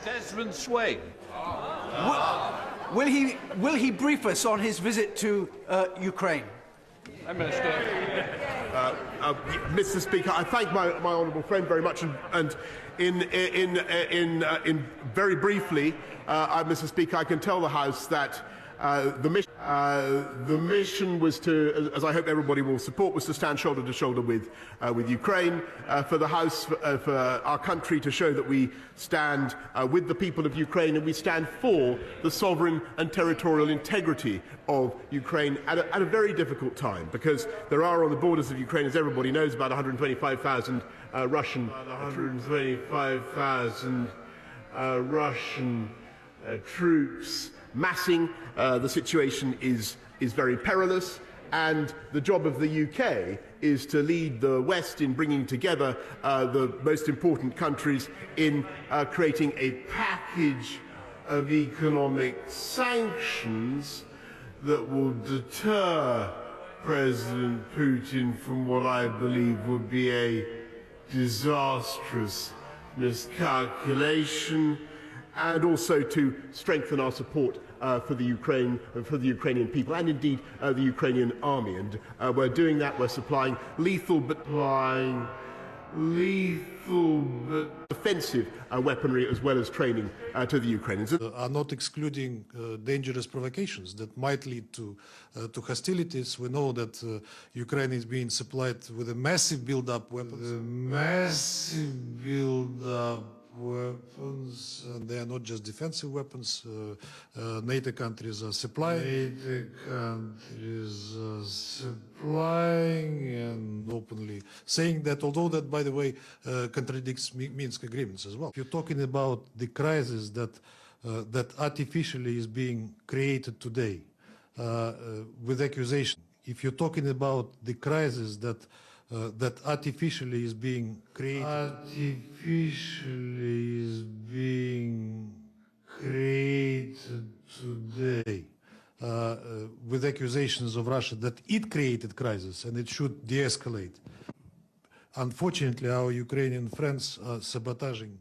Desmond Swain. Will he brief us on his visit to Ukraine? Minister. Mr. Speaker, I thank my honourable friend very much, and in very briefly, Mr. Speaker, I can tell the House that the mission was to, as I hope everybody will support, was to stand shoulder to shoulder with Ukraine, for the House, for our country to show that we stand with the people of Ukraine and we stand for the sovereign and territorial integrity of Ukraine at a very difficult time, because there are on the borders of Ukraine, as everybody knows, about 125,000 Russian troops massing. The situation is very perilous, and the job of the UK is to lead the West in bringing together the most important countries in creating a package of economic sanctions that will deter President Putin from what I believe would be a disastrous miscalculation, and also to strengthen our support for the Ukrainian people, and indeed the Ukrainian army. And we're doing that. We're supplying lethal but defensive weaponry as well as training to the Ukrainians. Are not excluding dangerous provocations that might lead to hostilities. We know that Ukraine is being supplied with a massive build-up weapons. Weapons, and they are not just defensive weapons. NATO countries are supplying. And openly saying that, although that, by the way, contradicts Minsk agreements as well. If you're talking about the crisis that artificially is being created today with accusation, if you're talking about the crisis that artificially is being created. Today with accusations of Russia that it created crisis and it should de-escalate. Unfortunately, our Ukrainian friends are sabotaging.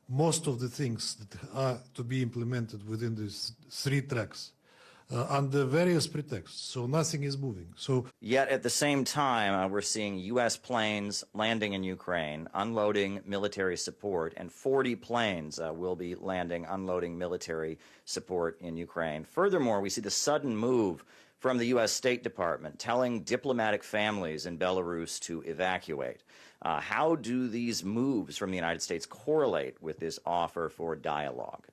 Most of the things that are to be implemented within these 3 tracks under various pretexts, so nothing is moving. Yet at the same time, we're seeing U.S. planes landing in Ukraine, unloading military support, and 40 planes will be landing, unloading military support in Ukraine. Furthermore, we see the sudden move from the U.S. State Department telling diplomatic families in Belarus to evacuate. How do these moves from the United States correlate with this offer for dialogue?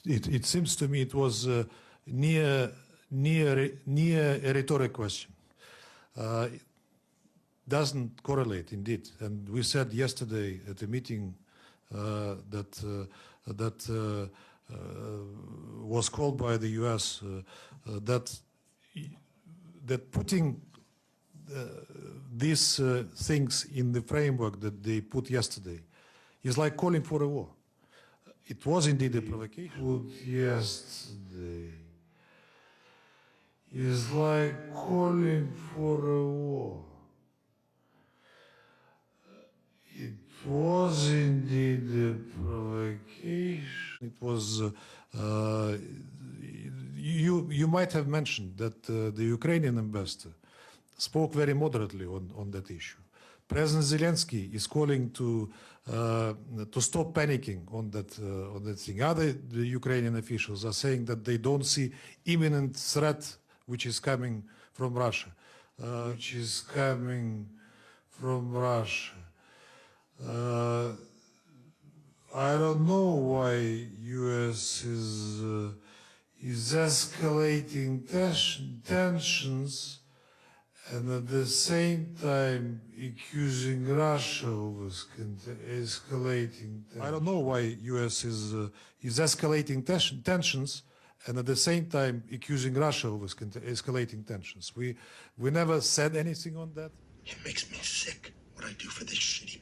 It seems to me it was near a rhetoric question. It doesn't correlate, indeed. And we said yesterday at a meeting that was called by the U.S. That putting these things in the framework that they put yesterday is like calling for a war. It was indeed a provocation. Put yesterday is like calling for a war. It was indeed a provocation. It was. You might have mentioned that the Ukrainian ambassador spoke very moderately on that issue. President Zelensky is calling to stop panicking on that thing. The Ukrainian officials are saying that they don't see imminent threat which is coming from Russia. I don't know why U.S. is escalating tensions and at the same time accusing Russia of escalating tensions. I don't know why U.S. is escalating tensions and at the same time accusing Russia of escalating tensions. We never said anything on that. It makes me sick what I do for this shitty